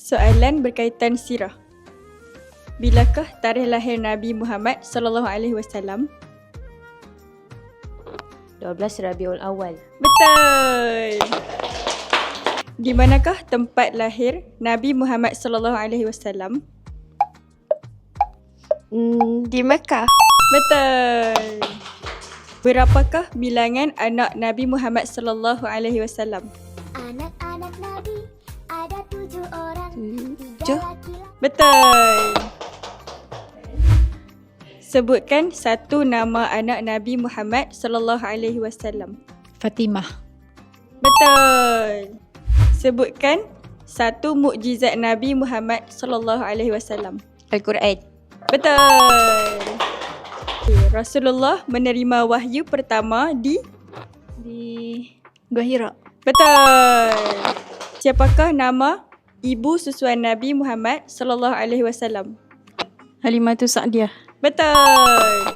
Soalan berkaitan sirah. Bilakah tarikh lahir Nabi Muhammad sallallahu alaihi wasallam? 12 Rabiul Awal. Betul. Di manakah tempat lahir Nabi Muhammad sallallahu alaihi wasallam? Di Mekah. Betul. Berapakah bilangan anak Nabi Muhammad sallallahu alaihi wasallam? Anak-anak Nabi ada 7 orang. 7. Betul. Sebutkan satu nama anak Nabi Muhammad sallallahu alaihi wasallam. Fatimah. Betul. Sebutkan satu mukjizat Nabi Muhammad sallallahu alaihi wasallam. Al-Quran. Betul. Rasulullah menerima wahyu pertama di Gua Hira. Betul. Siapakah nama ibu susuan Nabi Muhammad sallallahu alaihi wasallam? Halimatu Sa'diyah. Betul.